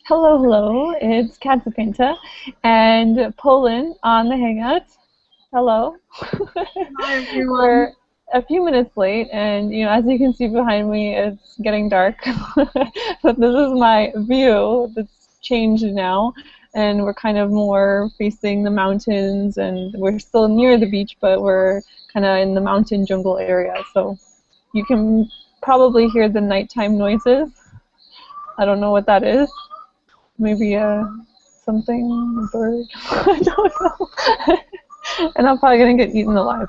Hello, hello. It's Katsupinta and Poland on the Hangouts. Hello. Hi everyone. We're a few minutes late, and as you can see behind me, it's getting dark. But this is my view that's changed now, and we're kind of more facing the mountains, and we're still near the beach, but we're kind of in the mountain jungle area. So you can probably hear the nighttime noises. I don't know what that is. Maybe something bird. I don't know. And I'm probably gonna get eaten alive.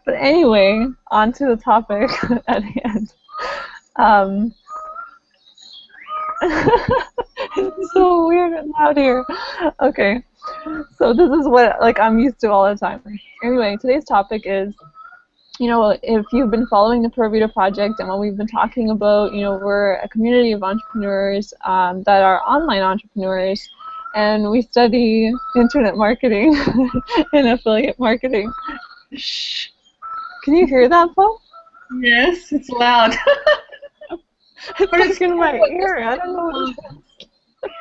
But anyway, on to the topic at hand. Um, it's so weird and loud here. Okay, so this is what I'm used to all the time. Anyway, today's topic is, if you've been following the Pura Vida project and what we've been talking about, we're a community of entrepreneurs that are online entrepreneurs, and we study internet marketing and affiliate marketing. Shh. Can you hear that, Paul? Yes, it's loud. It's But it's like in my cool. ear. I don't know what it is.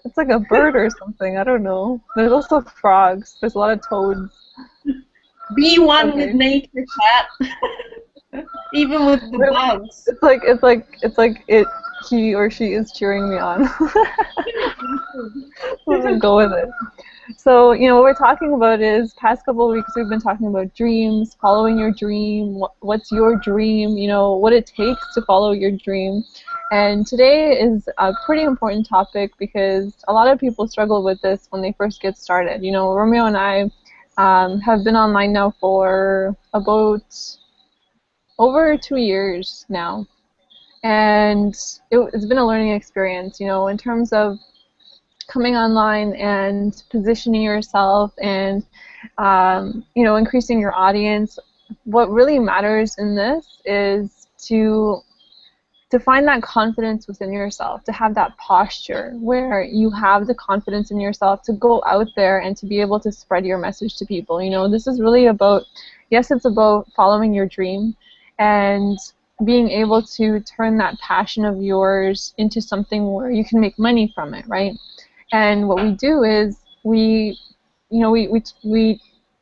It's like a bird or something. I don't know. There's also frogs. There's a lot of toads. Be one with Okay. nature, cat. Even with the Really? bugs. It's like he or she is cheering me on. Let's just go with it. So, what we're talking about is past couple of weeks we've been talking about dreams, following your dream, what's your dream, what it takes to follow your dream. And today is a pretty important topic because a lot of people struggle with this when they first get started. Romeo and I have been online now for about over 2 years now. And it's been a learning experience, in terms of coming online and positioning yourself and increasing your audience. What really matters in this is to find that confidence within yourself, to have that posture where you have the confidence in yourself to go out there and to be able to spread your message to people. This is really about, yes, it's about following your dream and being able to turn that passion of yours into something where you can make money from it, right? And what we do is we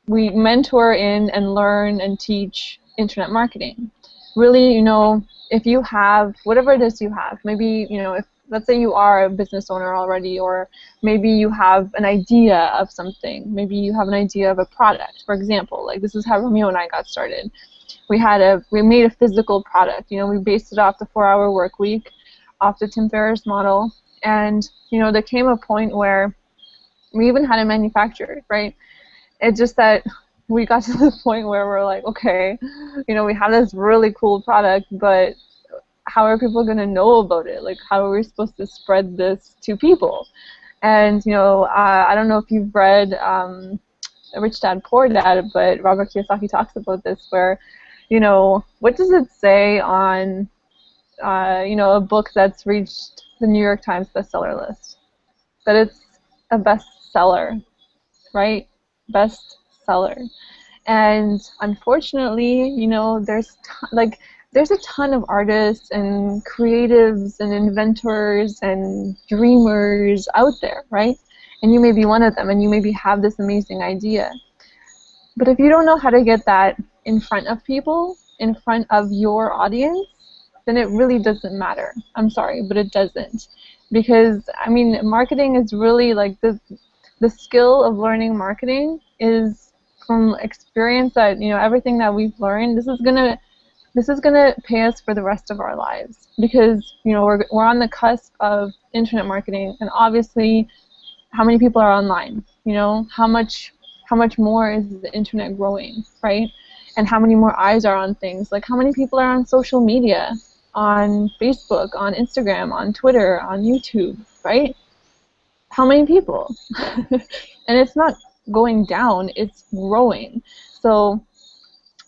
mentor in and learn and teach internet marketing. Really, if you have whatever it is you have, maybe if let's say you are a business owner already, or maybe you have an idea of something, maybe you have an idea of a product. For example, like this is how Romeo and I got started. We made a physical product. We based it off the 4-hour work week, off the Tim Ferriss model. And there came a point where we even had it manufactured, right? It's just that we got to the point where we're like, okay, we have this really cool product, but how are people going to know about it? Like, how are we supposed to spread this to people? And I don't know if you've read Rich Dad Poor Dad, but Robert Kiyosaki talks about this, where what does it say on a book that's reached the New York Times bestseller list? That it's a bestseller, right? Bestseller. And unfortunately, there's a ton of artists and creatives and inventors and dreamers out there, right? And you may be one of them, and you maybe have this amazing idea. But if you don't know how to get that in front of people, in front of your audience, then it really doesn't matter. I'm sorry, but it doesn't. Because, marketing is really like the skill of learning marketing is from experience that, everything that we've learned, this is gonna pay us for the rest of our lives. Because, we're on the cusp of internet marketing, and obviously, how many people are online? How much more is the internet growing, right? And how many more eyes are on things? Like, how many people are on social media, on Facebook, on Instagram, on Twitter, on YouTube, right? How many people? And it's not going down, it's growing. So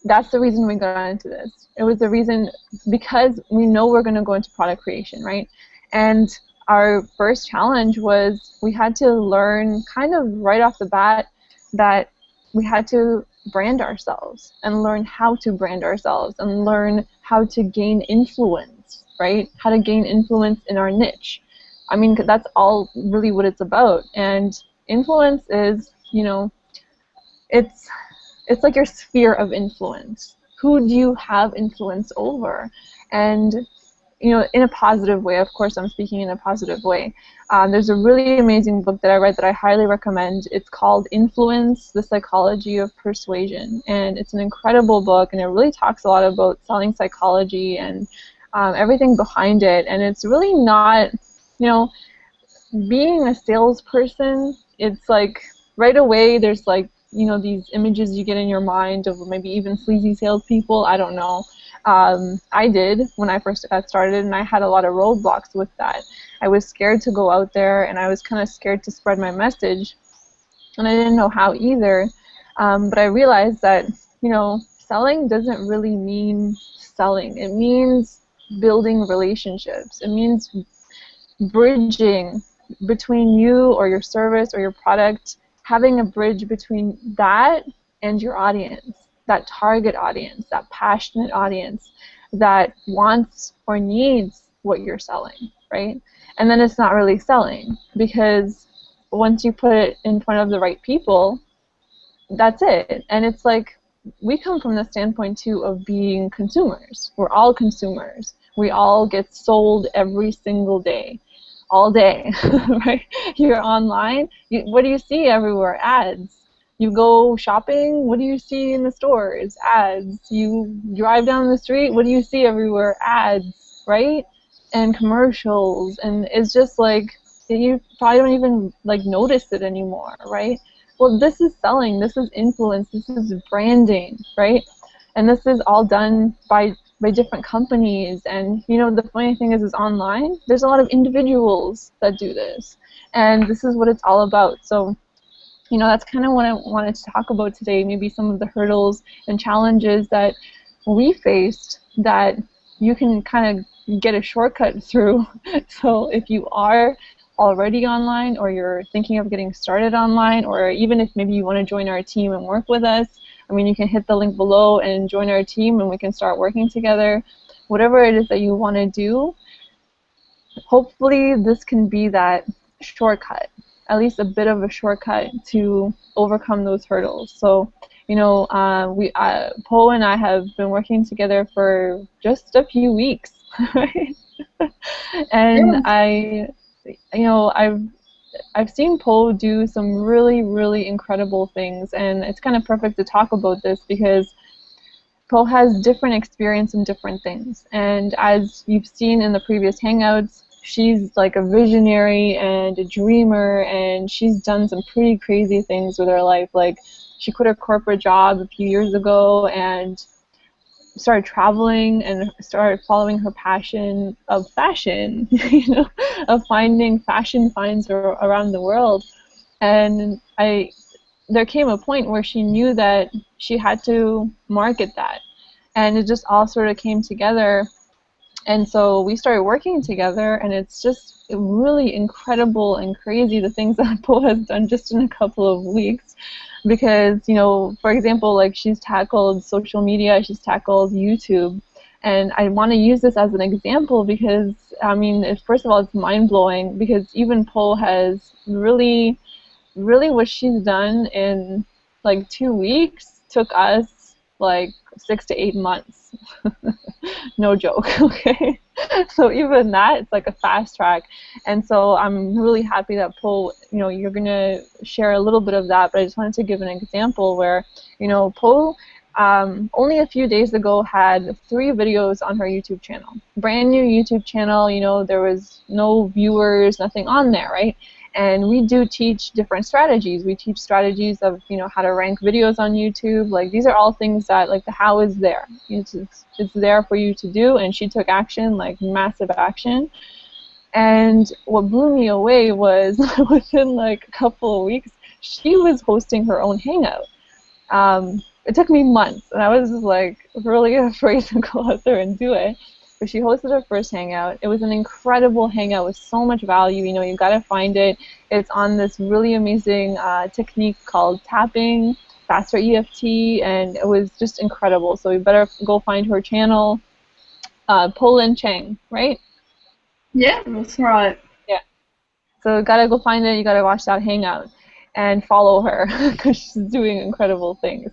that's the reason we got into this. It was the reason because we know we're going to go into product creation, right? And our first challenge was we had to learn kind of right off the bat that we had to brand ourselves and learn how to brand ourselves and learn how to gain influence, right? How to gain influence in our niche. I mean, that's all really what it's about. And influence is, you know, it's it's like your sphere of influence. Who do you have influence over? And you know, in a positive way. Of course, I'm speaking in a positive way. There's a really amazing book that I read that I highly recommend. It's called Influence: The Psychology of Persuasion, and it's an incredible book, and it really talks a lot about selling psychology and everything behind it. And it's really not, you know, being a salesperson, it's like right away there's like, you know, these images you get in your mind of maybe even sleazy salespeople. I don't know. I did when I first got started, and I had a lot of roadblocks with that. I was scared to go out there, and I was kind of scared to spread my message, and I didn't know how either. But I realized that, you know, selling doesn't really mean selling. It means building relationships. It means bridging between you or your service or your product, having a bridge between that and your audience, that target audience, that passionate audience that wants or needs what you're selling, right? And then it's not really selling, because once you put it in front of the right people, that's it. And it's like, we come from the standpoint too of being consumers. We're all consumers. We all get sold every single day, all day, right? You're online. What do you see everywhere? Ads. You go shopping. What do you see in the stores? Ads. You drive down the street. What do you see everywhere? Ads, right? And commercials. And it's just like, you probably don't even like notice it anymore, right? Well, this is selling. This is influence. This is branding, right? And this is all done by different companies. And you know, the funny thing is online there's a lot of individuals that do this, and this is what it's all about. So you know, that's kind of what I wanted to talk about today, maybe some of the hurdles and challenges that we faced that you can kind of get a shortcut through. So if you are already online, or you're thinking of getting started online, or even if maybe you want to join our team and work with us, I mean, you can hit the link below and join our team, and we can start working together. Whatever it is that you want to do, hopefully this can be that shortcut, at least a bit of a shortcut to overcome those hurdles. So, you know, Poe and I have been working together for just a few weeks, right? And you know, I've seen Poe do some really, really incredible things, and it's kind of perfect to talk about this because Poe has different experience in different things. And as you've seen in the previous Hangouts, she's like a visionary and a dreamer, and she's done some pretty crazy things with her life. Like, she quit her corporate job a few years ago and started traveling and started following her passion of fashion, you know, of finding fashion finds around the world. And there came a point where she knew that she had to market that, and it just all sort of came together. And so we started working together, and it's just really incredible and crazy the things that Poe has done just in a couple of weeks. Because, you know, for example, like, she's tackled social media, she's tackled YouTube, and I want to use this as an example because, I mean, first of all, it's mind-blowing, because even Poe has really what she's done in like 2 weeks took us like 6 to 8 months. No joke, okay? So even that, it's like a fast track. And so I'm really happy that Poe, you know, you're going to share a little bit of that, but I just wanted to give an example where, you know, Poe only a few days ago had 3 videos on her YouTube channel. Brand new YouTube channel, you know, there was no viewers, nothing on there, right? And we do teach different strategies. We teach strategies of, you know, how to rank videos on YouTube. Like, these are all things that, like, the how is there. It's there for you to do, and she took action, like massive action. And what blew me away was within like a couple of weeks, she was hosting her own Hangout. It took me months, and I was just like really afraid to go out there and do it. But she hosted her first Hangout. It was an incredible Hangout with so much value. You know, you gotta find it. It's on this really amazing technique called tapping, faster EFT, and it was just incredible. So you better go find her channel, Polin Chang, right? Yeah, that's right. Yeah. So gotta go find it. You gotta watch that hangout and follow her because she's doing incredible things.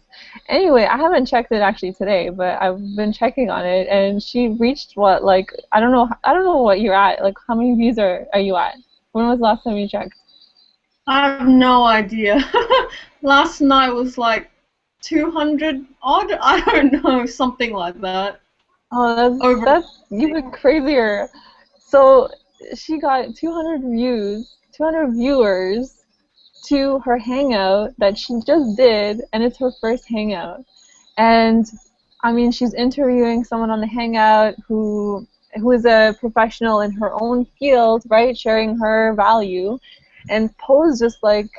Anyway, I haven't checked it actually today, but I've been checking on it, and she reached what, like, I don't know what you're at. Like, how many views are you at? When was the last time you checked? I have no idea. Last night was like 200 odd. I don't know, something like that. Oh, Over. that's even crazier. So she got 200 views, 200 viewers to her hangout that she just did, and it's her first hangout. And I mean, she's interviewing someone on the hangout who is a professional in her own field, right? Sharing her value, and Poe's just like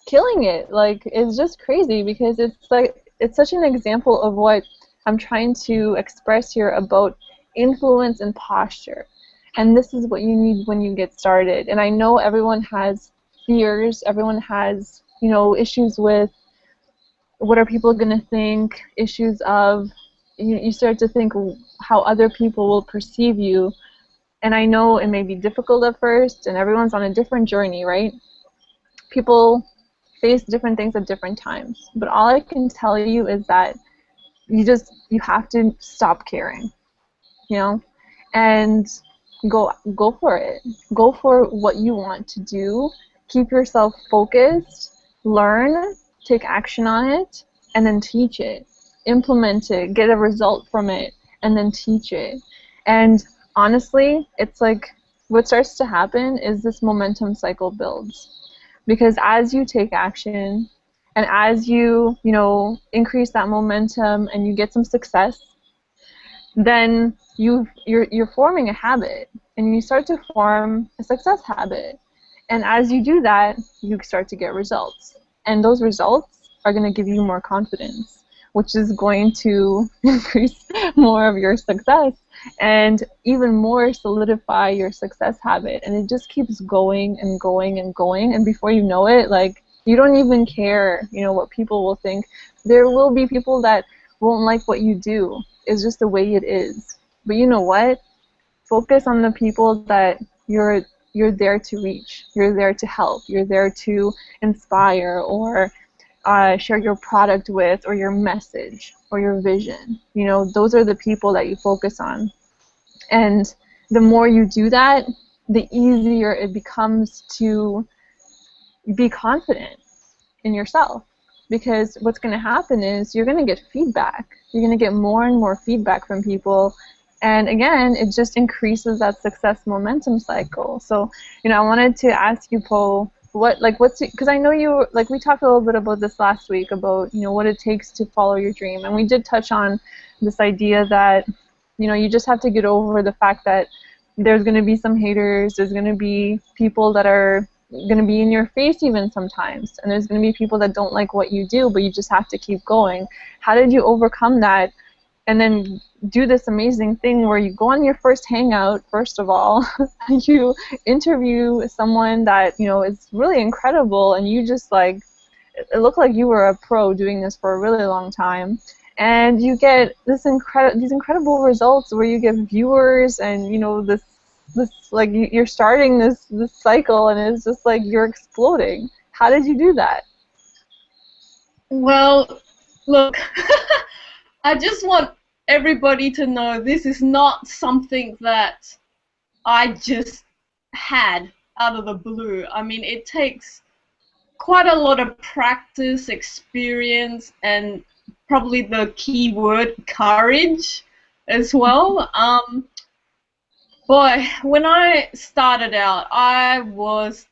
killing it. Like, it's just crazy because it's like it's such an example of what I'm trying to express here about influence and posture. And this is what you need when you get started. And I know everyone has fears, everyone has, you know, issues with what are people going to think, issues of you start to think how other people will perceive you. And I know it may be difficult at first, and everyone's on a different journey, right? People face different things at different times. But all I can tell you is that you have to stop caring, you know, and go for it. Go for what you want to do. Keep yourself focused, learn, take action on it, and then teach it. Implement it, get a result from it, and then teach it. And honestly, it's like what starts to happen is this momentum cycle builds. Because as you take action and as you know, increase that momentum and you get some success, then you're forming a habit, and you start to form a success habit. And as you do that, you start to get results. And those results are going to give you more confidence, which is going to increase more of your success and even more solidify your success habit. And it just keeps going and going and going. And before you know it, like, you don't even care, you know, what people will think. There will be people that won't like what you do. It's just the way it is. But you know what? Focus on the people that you're there to reach. You're there to help. You're there to inspire or share your product with, or your message or your vision. You know, those are the people that you focus on. And the more you do that, the easier it becomes to be confident in yourself. Because what's going to happen is you're going to get feedback. You're going to get more and more feedback from people. And again, it just increases that success momentum cycle. So, you know, I wanted to ask you, Poe, because I know you, like, we talked a little bit about this last week about, you know, what it takes to follow your dream. And we did touch on this idea that, you know, you just have to get over the fact that there's going to be some haters, there's going to be people that are going to be in your face even sometimes, and there's going to be people that don't like what you do, but you just have to keep going. How did you overcome that and then do this amazing thing where you go on your first hangout, first of all, you interview someone that, you know, is really incredible, and you just, like, it looked like you were a pro doing this for a really long time, and you get these incredible results where you get viewers, and, you know, this like, you're starting this cycle, and it's just like you're exploding. How did you do that? Well, look, I just want everybody to know this is not something that I just had out of the blue. I mean, it takes quite a lot of practice, experience, and probably the key word, courage, as well. Boy, when I started out, I was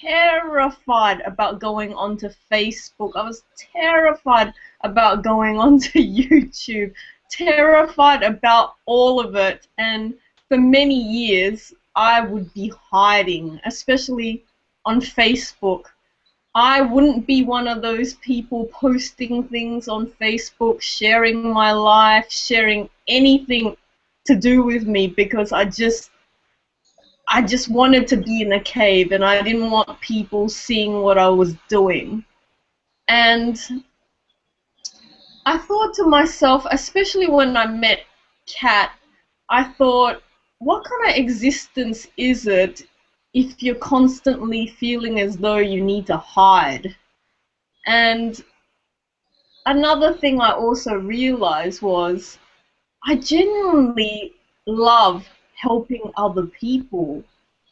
terrified about going onto Facebook. I was terrified about going onto YouTube. Terrified about all of it. And for many years, I would be hiding, especially on Facebook. I wouldn't be one of those people posting things on Facebook, sharing my life, sharing anything to do with me, because I just wanted to be in a cave, and I didn't want people seeing what I was doing. And I thought to myself, especially when I met Kat, I thought, what kind of existence is it if you're constantly feeling as though you need to hide. And another thing I also realized was I genuinely love helping other people.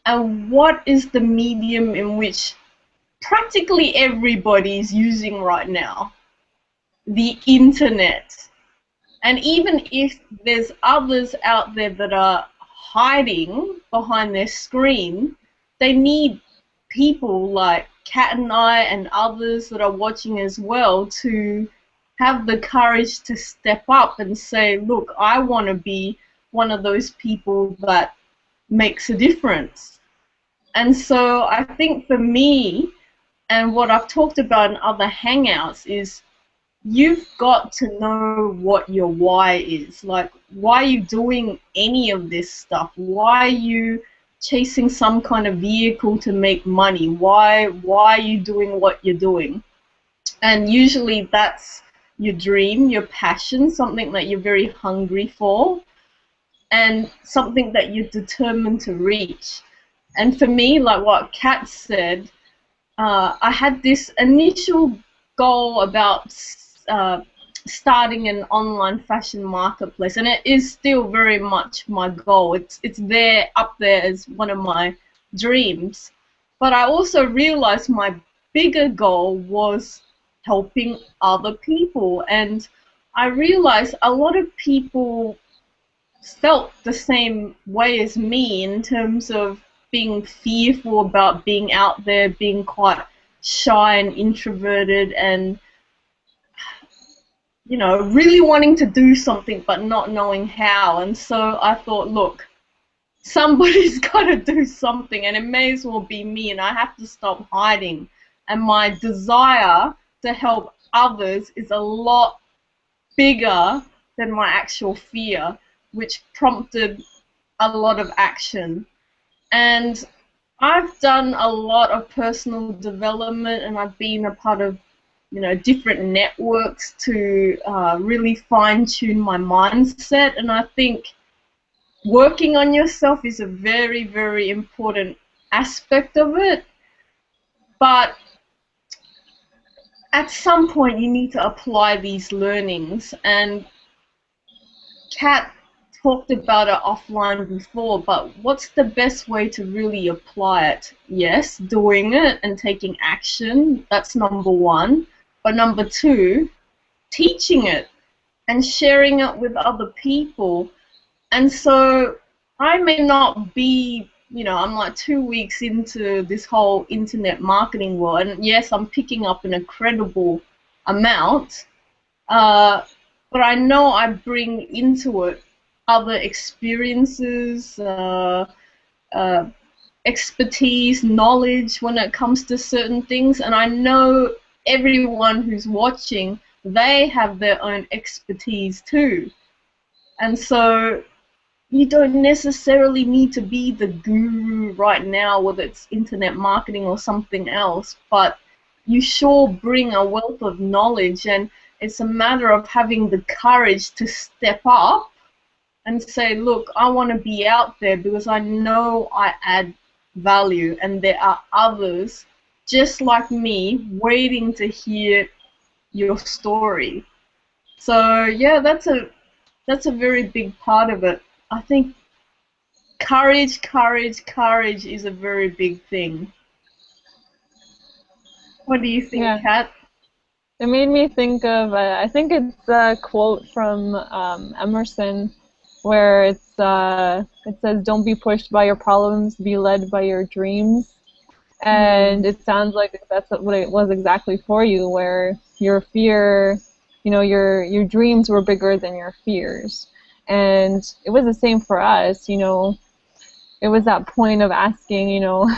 And what is the medium in which practically everybody is using right now? The internet. And even if there's others out there that are hiding behind their screen, they need people like Kat and I and others that are watching as well to have the courage to step up and say, look, I want to be one of those people that makes a difference. And so I think for me, and what I've talked about in other Hangouts, is you've got to know what your why is. Like, why are you doing any of this stuff? Why are you chasing some kind of vehicle to make money? Why are you doing what you're doing? And usually that's your dream, your passion, something that you're very hungry for, and something that you're determined to reach. And for me, like what Kat said, I had this initial goal about starting an online fashion marketplace, and it is still very much my goal. It's there, up there as one of my dreams. But I also realized my bigger goal was helping other people, and I realized a lot of people felt the same way as me in terms of being fearful about being out there, being quite shy and introverted, and you know, really wanting to do something but not knowing how. And so I thought, look, somebody's got to do something, and it may as well be me, and I have to stop hiding. And my desire to help others is a lot bigger than my actual fear, which prompted a lot of action. And I've done a lot of personal development, and I've been a part of, you know, different networks to really fine-tune my mindset. And I think working on yourself is a very, very important aspect of it. But at some point you need to apply these learnings. And Kat talked about it offline before, but what's the best way to really apply it? Yes, doing it and taking action, that's number one. But number two, teaching it and sharing it with other people. And so I may not be, you know, I'm like 2 weeks into this whole internet marketing world, and yes, I'm picking up an incredible amount, but I know I bring into it other experiences, expertise, knowledge when it comes to certain things, and I know everyone who's watching, they have their own expertise too. And so you don't necessarily need to be the guru right now, whether it's internet marketing or something else, but you sure bring a wealth of knowledge, and it's a matter of having the courage to step up and say, look, I want to be out there because I know I add value, and there are others just like me waiting to hear your story. So yeah, that's a very big part of it. I think courage is a very big thing. What do you think, Yeah. Kat? It made me think of, I think it's a quote from Emerson, where it says, "Don't be pushed by your problems, be led by your dreams." And it sounds like that's what it was exactly for you, where your fear, you know, your dreams were bigger than your fears. And it was the same for us, you know. It was that point of asking, you know,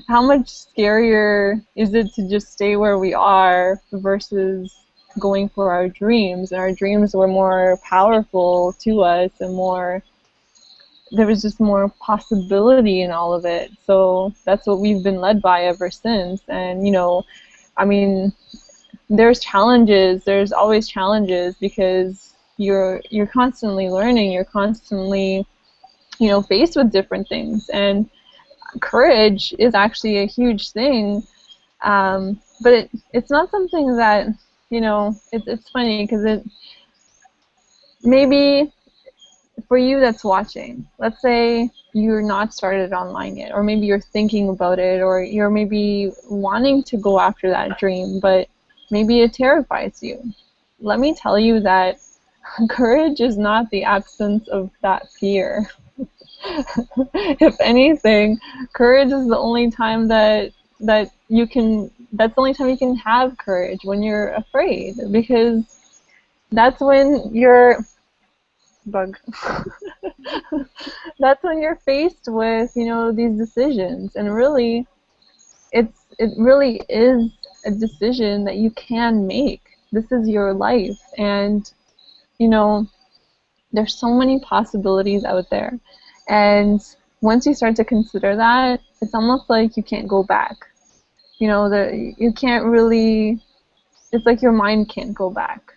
how much scarier is it to just stay where we are versus going for our dreams? And our dreams were more powerful to us, and more, there was just more possibility in all of it. So that's what we've been led by ever since. And, you know, I mean, there's challenges, there's always challenges, because you're constantly learning, you're constantly, you know, faced with different things. And courage is actually a huge thing. But it's not something that, you know, it's funny because it maybe for you that's watching, let's say you're not started online yet, or maybe you're thinking about it, or you're maybe wanting to go after that dream, but maybe it terrifies you. Let me tell you that courage is not the absence of that fear. If anything, courage is the only time that you can, that's the only time you can have courage, when you're afraid, because that's when you're bug. That's when you're faced with, you know, these decisions, and really it really is a decision that you can make. This is your life, and you know, there's so many possibilities out there, and once you start to consider that, it's almost like you can't go back. You know, you can't really, it's like your mind can't go back,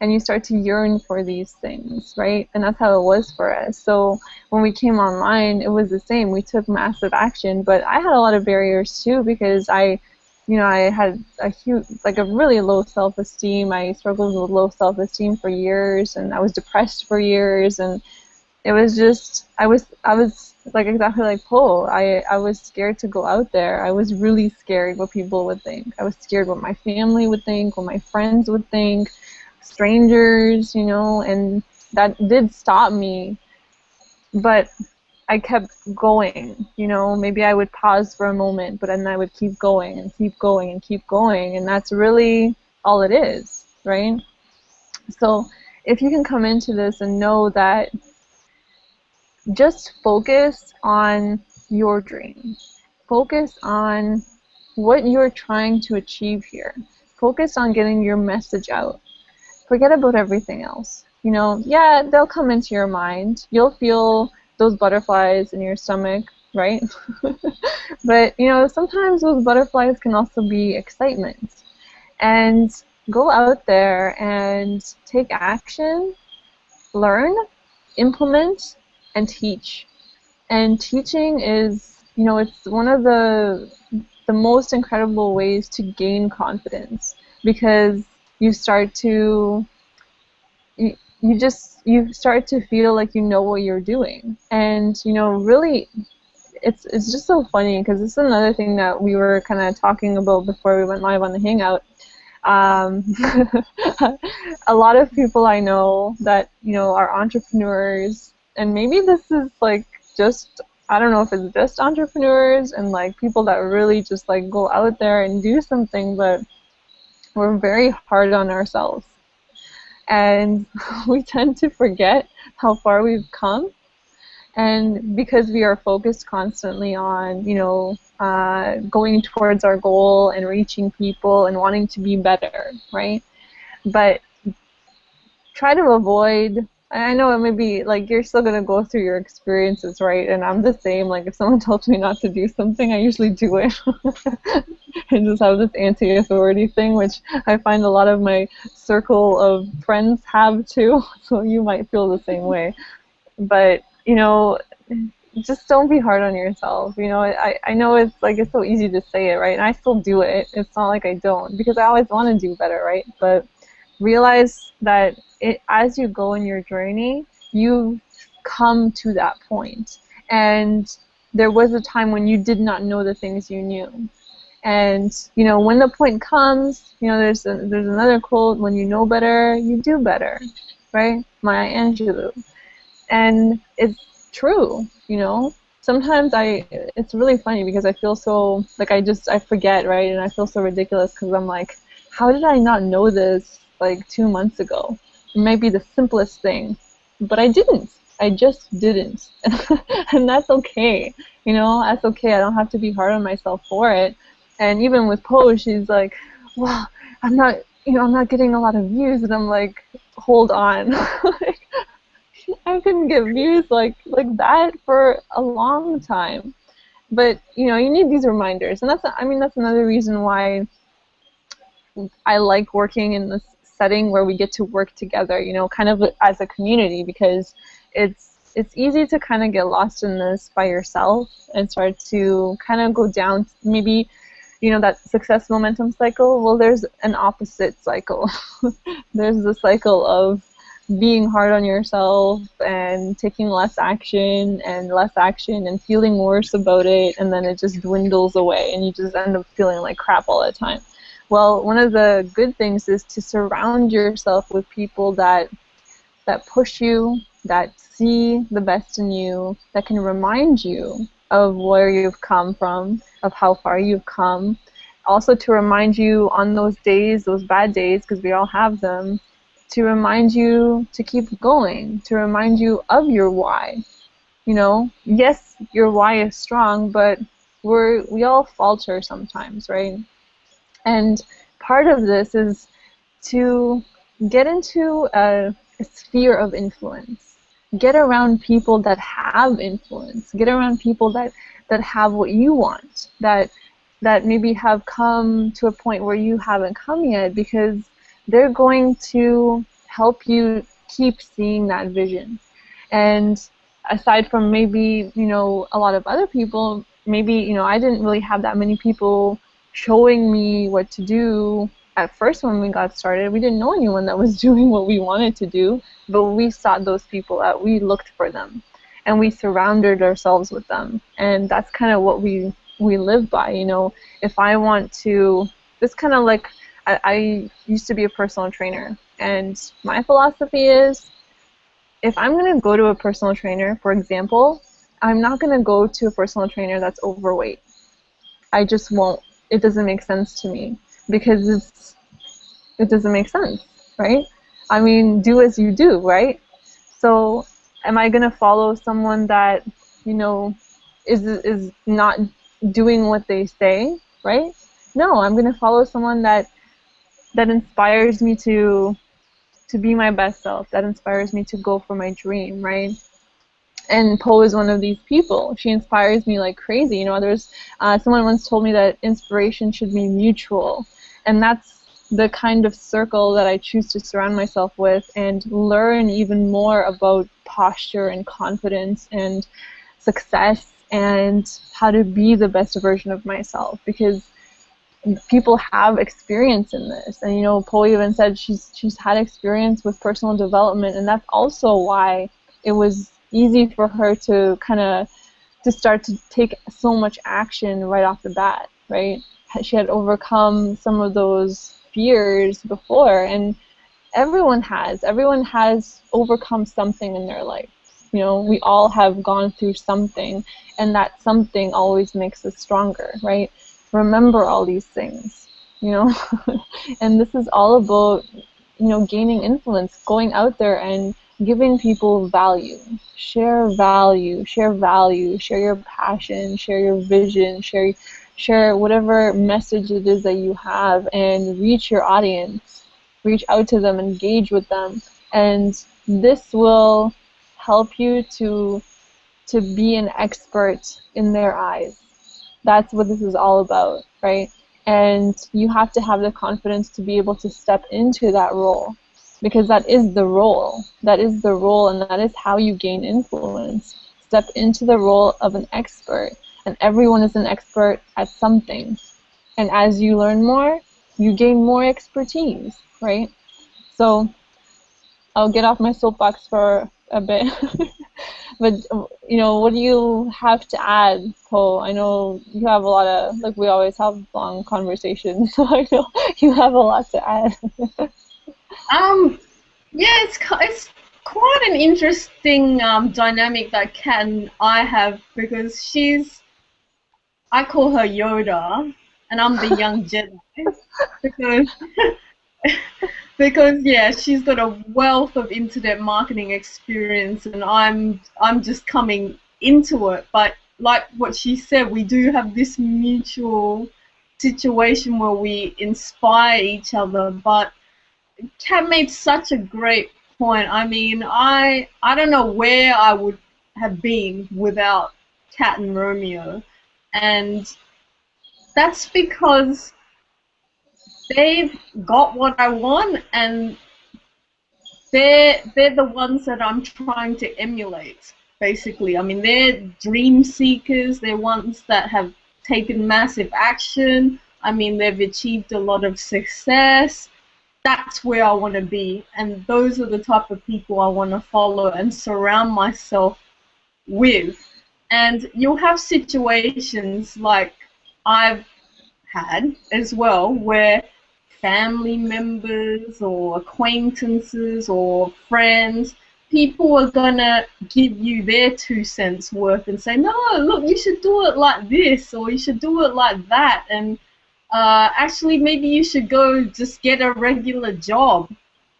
and you start to yearn for these things, right? And that's how it was for us. So when we came online, it was the same. We took massive action, but I had a lot of barriers too, because I had a huge, like a really low self-esteem. I struggled with low self-esteem for years, and I was depressed for years, and it was just, I was like exactly like Paul. I was scared to go out there. I was really scared what people would think. I was scared what my family would think, what my friends would think, strangers, you know, and that did stop me. But I kept going, you know. Maybe I would pause for a moment, but then I would keep going and keep going and keep going, and that's really all it is, right? So if you can come into this and know that, just focus on your dream. Focus on what you're trying to achieve here. Focus on getting your message out. Forget about everything else. You know, yeah, they'll come into your mind. You'll feel those butterflies in your stomach, right? But, you know, sometimes those butterflies can also be excitement. And go out there and take action, learn, implement, and teach. And teaching is, you know, it's one of the most incredible ways to gain confidence, because you start to you start to feel like you know what you're doing. And you know, really, it's just so funny, because this is another thing that we were kind of talking about before we went live on the Hangout. um, a lot of people I know that, you know, are entrepreneurs, and maybe this is like just, I don't know if it's just entrepreneurs and like people that really just like go out there and do something, but we're very hard on ourselves, and we tend to forget how far we've come. And because we are focused constantly on, you know, going towards our goal and reaching people and wanting to be better, right? But try to avoid, I know it may be like you're still going to go through your experiences, right? And I'm the same. Like if someone tells me not to do something, I usually do it. I just have this anti-authority thing, which I find a lot of my circle of friends have too. So you might feel the same way. But, you know, just don't be hard on yourself. You know, I know it's like, it's so easy to say it, right? And I still do it. It's not like I don't, because I always want to do better, right? But realize that as you go in your journey, you come to that point. And there was a time when you did not know the things you knew. And, you know, when the point comes, you know, there's another quote: when you know better, you do better, right? Maya Angelou. And it's true, you know. Sometimes it's really funny, because I feel so, like I forget, right? And I feel so ridiculous, because I'm like, how did I not know this like 2 months ago? It might be the simplest thing, but I didn't. I just didn't. And that's okay, you know, that's okay. I don't have to be hard on myself for it. And even with Poe, she's like, well, I'm not getting a lot of views, and I'm like, hold on. I couldn't get views like that for a long time. But, you know, you need these reminders. And that's another reason why I like working in this setting where we get to work together, you know, kind of as a community, because it's it's easy to kind of get lost in this by yourself and start to kind of go down maybe, you know, that success momentum cycle. Well, there's an opposite cycle. There's the cycle of being hard on yourself and taking less action and feeling worse about it, and then it just dwindles away and you just end up feeling like crap all the time. Well, one of the good things is to surround yourself with people that push you, that see the best in you, that can remind you of where you've come from, of how far you've come. Also to remind you on those days, those bad days, because we all have them, to remind you to keep going, to remind you of your why. You know, yes, your why is strong, but we all falter sometimes, right? And part of this is to get into a sphere of influence. Get around people that have influence. Get around people that have what you want, that maybe have come to a point where you haven't come yet, because they're going to help you keep seeing that vision. And aside from maybe, you know, a lot of other people, maybe, you know, I didn't really have that many people showing me what to do. At first, when we got started, we didn't know anyone that was doing what we wanted to do, but we sought those people out. We looked for them, and we surrounded ourselves with them. And that's kind of what we live by. You know, if I want to, this kind of like, I used to be a personal trainer, and my philosophy is, if I'm going to go to a personal trainer, for example, I'm not going to go to a personal trainer that's overweight. I just won't. It doesn't make sense to me, because it doesn't make sense, right? I mean, do as you do, right? So am I going to follow someone that, you know, is not doing what they say, right? No, I'm going to follow someone that inspires me to be my best self, that inspires me to go for my dream, right? And Poe is one of these people. She inspires me like crazy. You know, there's someone once told me that inspiration should be mutual, and that's the kind of circle that I choose to surround myself with and learn even more about posture and confidence and success and how to be the best version of myself, because people have experience in this. And you know, Poe even said she's had experience with personal development, and that's also why it was easy for her to kind of to start to take so much action right off the bat, right? She had overcome some of those fears before, and everyone has overcome something in their life. You know, we all have gone through something, and that something always makes us stronger, right? Remember all these things, you know. And this is all about, you know, gaining influence, going out there and giving people value. Share value, share value, share your passion, share your vision, share whatever message it is that you have, and reach your audience. Reach out to them, engage with them, and this will help you to be an expert in their eyes. That's what this is all about, right? And you have to have the confidence to be able to step into that role, because that is the role. That is the role, and that is how you gain influence. Step into the role of an expert, and everyone is an expert at something. And as you learn more, you gain more expertise, right? So I'll get off my soapbox for a bit. But, you know, what do you have to add, Poe? I know you have a lot of, like, we always have long conversations, so I know you have a lot to add. Yeah, it's quite an interesting dynamic that Kat and I have, because I call her Yoda, and I'm the young Jedi, because because yeah, she's got a wealth of internet marketing experience, and I'm just coming into it. But like what she said, we do have this mutual situation where we inspire each other. But Kat made such a great point. I mean, I don't know where I would have been without Kat and Romeo, and that's because they've got what I want, and they're the ones that I'm trying to emulate. basically. I mean, they're dream seekers. They're ones that have taken massive action. I mean, they've achieved a lot of success. That's where I want to be, and those are the type of people I want to follow and surround myself with. And you'll have situations like I've had as well, where family members or acquaintances or friends, people are gonna give you their 2 cents worth and say, no, look, you should do it like this, or you should do it like that, and actually maybe you should go just get a regular job.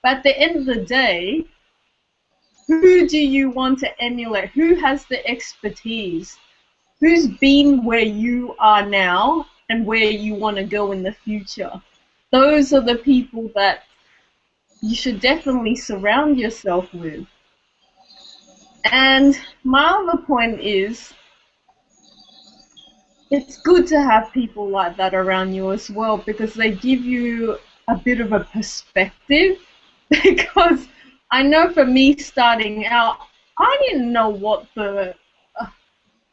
But at the end of the day, who do you want to emulate? Who has the expertise? Who's been where you are now and where you want to go in the future? Those are the people that you should definitely surround yourself with. And my other point is, it's good to have people like that around you as well, because they give you a bit of a perspective. Because I know for me starting out, I didn't know what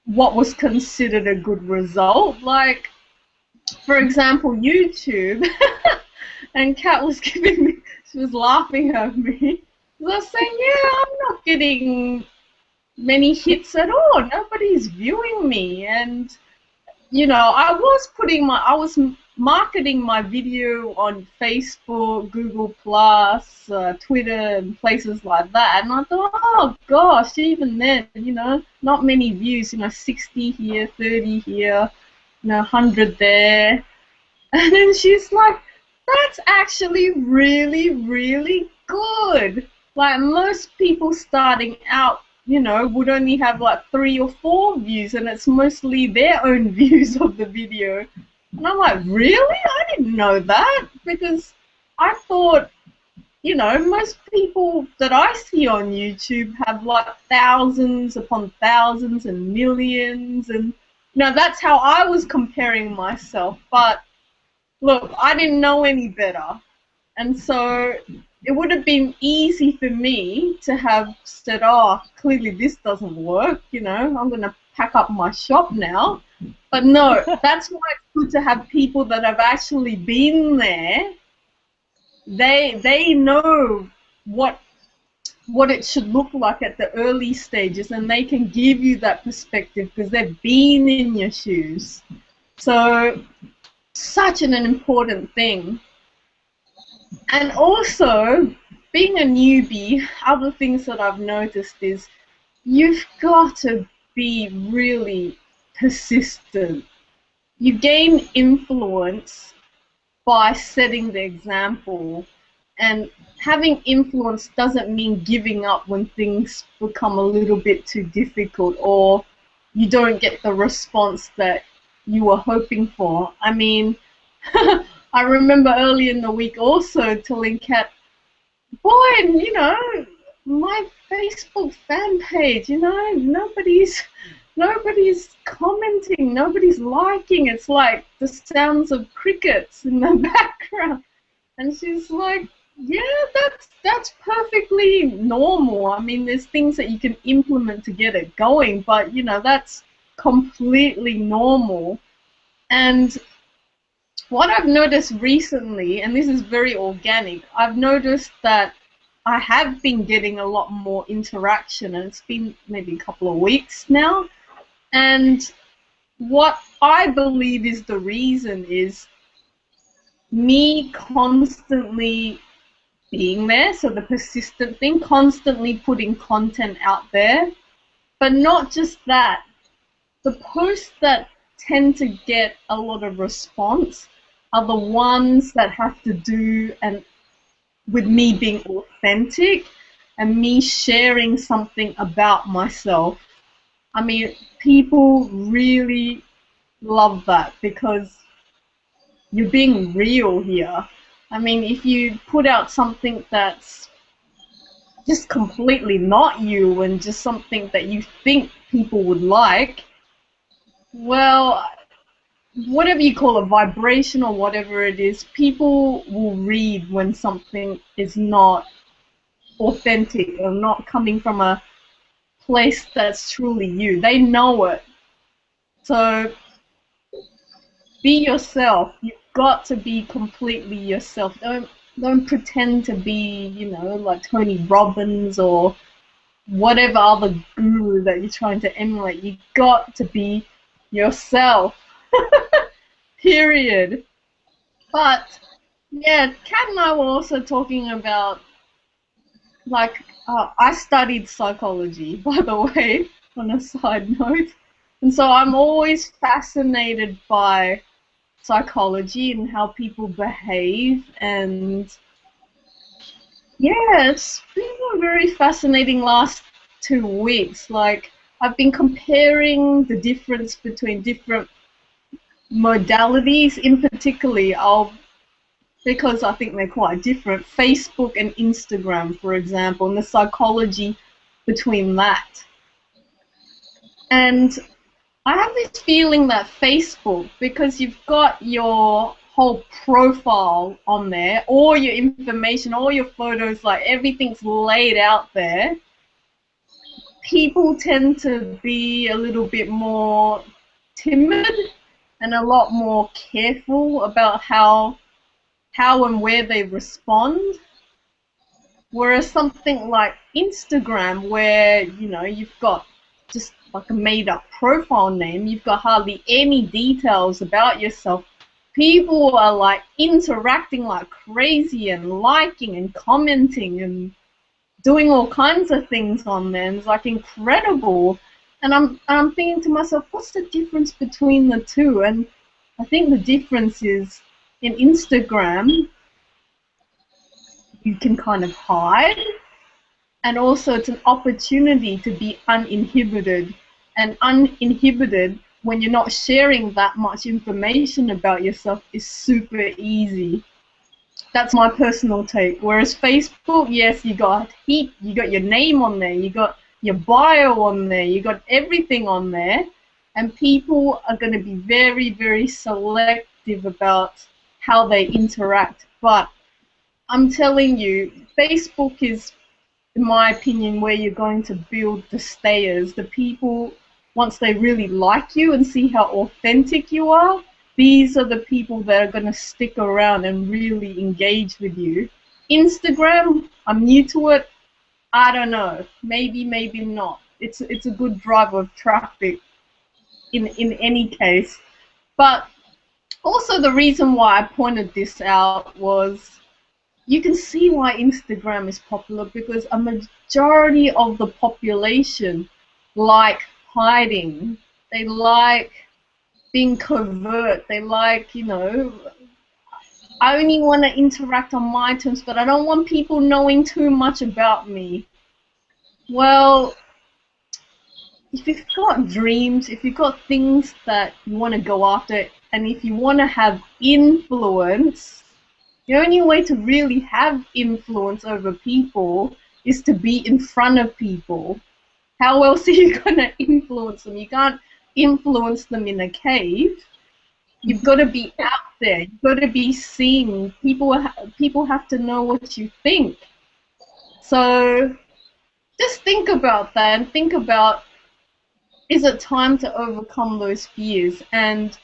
was considered a good result. Like, for example, YouTube. And Kat was giving me, she was laughing at me. I was saying, yeah, I'm not getting many hits at all. Nobody's viewing me. And, you know, I was marketing my video on Facebook, Google Plus, Twitter, and places like that. And I thought, oh gosh, even then, you know, not many views, you know, 60 here, 30 here, you know, 100 there. And then she's like, that's actually really, really good. Like, most people starting out, you know, would only have like 3 or 4 views, and it's mostly their own views of the video. And I'm like, really? I didn't know that, because I thought, you know, most people that I see on YouTube have like thousands upon thousands and millions, and, you know, that's how I was comparing myself. But look, I didn't know any better, and so it would have been easy for me to have said, oh, clearly this doesn't work, you know, I'm going to pack up my shop now. But no, that's why it's good to have people that have actually been there. They know what it should look like at the early stages, and they can give you that perspective because they've been in your shoes. So, such an important thing. And also, being a newbie, other things that I've noticed is you've got to be really persistent. You gain influence by setting the example, and having influence doesn't mean giving up when things become a little bit too difficult or you don't get the response that you were hoping for. I mean, I remember early in the week also telling Kat, boy, you know, my Facebook fan page, you know, nobody's commenting, nobody's liking. It's like the sounds of crickets in the background. And she's like, yeah, that's perfectly normal. I mean, there's things that you can implement to get it going, but, you know, that's completely normal. And what I've noticed recently, and this is very organic, I've noticed that I have been getting a lot more interaction, and it's been maybe a couple of weeks now. And what I believe is the reason is me constantly being there, so the persistent thing, constantly putting content out there. But not just that, the posts that tend to get a lot of response are the ones that have to do and with me being authentic and me sharing something about myself. I mean, people really love that because you're being real here. I mean, if you put out something that's just completely not you and just something that you think people would like, well, whatever you call a vibration or whatever it is, people will read when something is not authentic or not coming from a place that's truly you. They know it. So be yourself. You've got to be completely yourself. Don't pretend to be, you know, like Tony Robbins or whatever other guru that you're trying to emulate. You got to be yourself. Period. But yeah, Kat and I were also talking about, like, I studied psychology, by the way, on a side note, and so I'm always fascinated by psychology and how people behave, and yeah, it's been a very fascinating last 2 weeks. Like, I've been comparing the difference between different modalities, in particularly, because I think they're quite different, Facebook and Instagram, for example, and the psychology between that. And I have this feeling that Facebook, because you've got your whole profile on there, all your information, all your photos, like everything's laid out there, people tend to be a little bit more timid and a lot more careful about how and where they respond. Whereas something like Instagram, where, you know, you've got just like a made-up profile name, you've got hardly any details about yourself, people are like interacting like crazy and liking and commenting and doing all kinds of things on there, and it's like incredible. And I'm thinking to myself, what's the difference between the two? And I think the difference is, in Instagram, you can kind of hide, and also it's an opportunity to be uninhibited. And uninhibited, when you're not sharing that much information about yourself, is super easy. That's my personal take. Whereas Facebook, yes, you got your name on there, you got your bio on there, you got everything on there, and people are going to be very, very selective about how they interact. But I'm telling you, Facebook is, in my opinion, where you're going to build the stayers, the people, once they really like you and see how authentic you are, these are the people that are going to stick around and really engage with you. Instagram, I'm new to it. I don't know. Maybe, maybe not. It's a good driver of traffic in any case. But also the reason why I pointed this out was, you can see why Instagram is popular, because a majority of the population like hiding. They like being covert. They like, you know, I only want to interact on my terms, but I don't want people knowing too much about me. Well, if you've got dreams, if you've got things that you want to go after, and if you want to have influence, the only way to really have influence over people is to be in front of people. How else are you going to influence them? You can't influence them in a cave. You've got to be out there. You've got to be seen. People have to know what you think. So just think about that, and think about, is it time to overcome those fears? And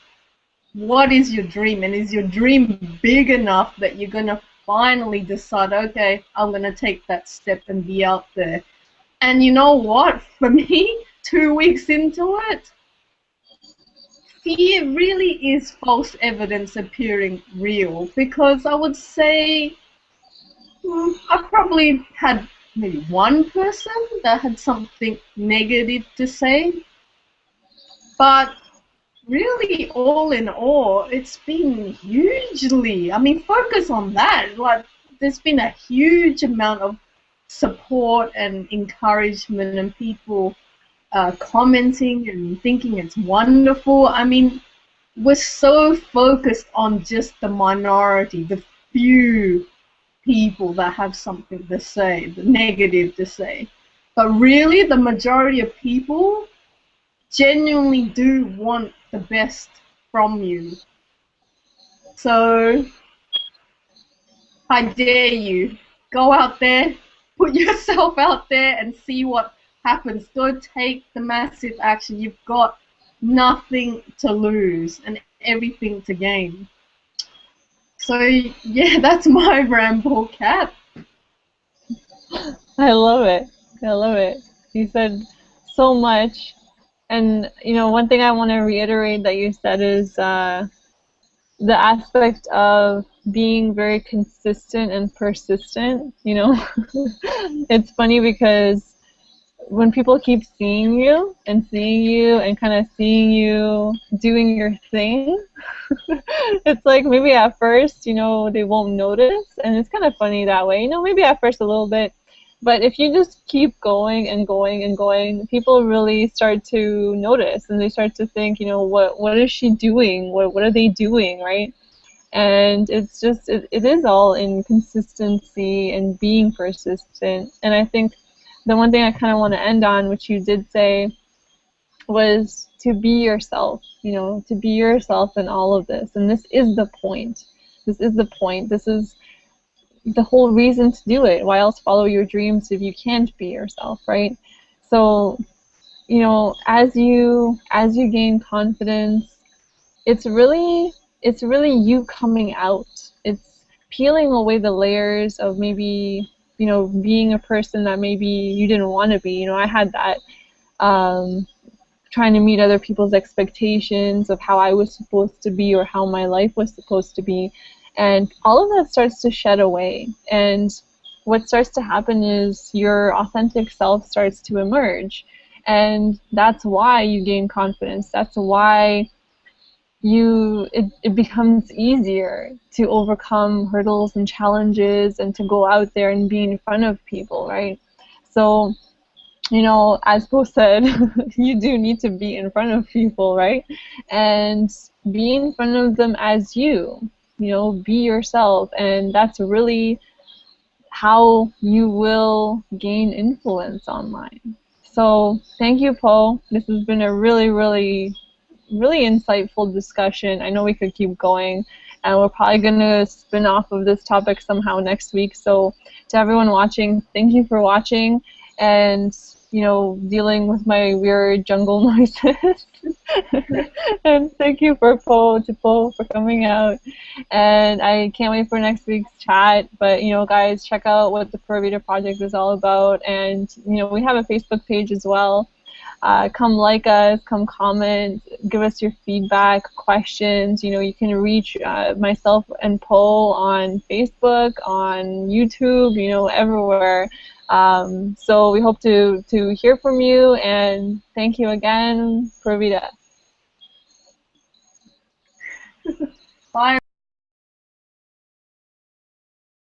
what is your dream? And is your dream big enough that you're going to finally decide, okay, I'm going to take that step and be out there? And you know what? For me, 2 weeks into it, fear really is false evidence appearing real. Because I would say I've probably had maybe one person that had something negative to say. But really, all in all, it's been hugely, I mean, focus on that. Like, there's been a huge amount of support and encouragement, and people commenting and thinking it's wonderful. I mean, we're so focused on just the minority, the few people that have something to say, the negative to say. But really, the majority of people genuinely do want the best from you. So I dare you, go out there, put yourself out there, and see what happens. Go take the massive action. You've got nothing to lose and everything to gain. So yeah, that's my ramble, Kat. I love it. I love it. You said so much. And, one thing I want to reiterate that you said is the aspect of being very consistent and persistent. It's funny because when people keep seeing you and kind of seeing you doing your thing, it's like maybe at first, they won't notice, and it's kind of funny that way. Maybe at first a little bit, but if you just keep going and going and going, people really start to notice, and they start to think, what is she doing? What are they doing, right? And it's just, it is all in consistency and being persistent. And I think the one thing I kind of want to end on, which you did say, was to be yourself, to be yourself in all of this. And this is the point. This is the point. This is the whole reason to do it. Why else follow your dreams if you can't be yourself, right? So, as you gain confidence, it's really you coming out. It's peeling away the layers of maybe, being a person that maybe you didn't want to be. I had that, trying to meet other people's expectations of how I was supposed to be or how my life was supposed to be. And all of that starts to shed away. And what starts to happen is your authentic self starts to emerge. And that's why you gain confidence. That's why it becomes easier to overcome hurdles and challenges and to go out there and be in front of people, right? So, as Bo said, you do need to be in front of people, right? And be in front of them as you, be yourself. And that's really how you will gain influence online. So thank you, Poe. This has been a really, really, really insightful discussion. I know we could keep going, and we're probably going to spin off of this topic somehow next week. So to everyone watching, thank you for watching and, dealing with my weird jungle noises. And thank you for Poe for coming out. And I can't wait for next week's chat. But, guys, check out what the Pura Vida project is all about. And, we have a Facebook page as well. Come like us, come comment, give us your feedback, questions. You can reach myself and Poe on Facebook, on YouTube, everywhere. So we hope to hear from you, and thank you again. Pura Vida. Bye.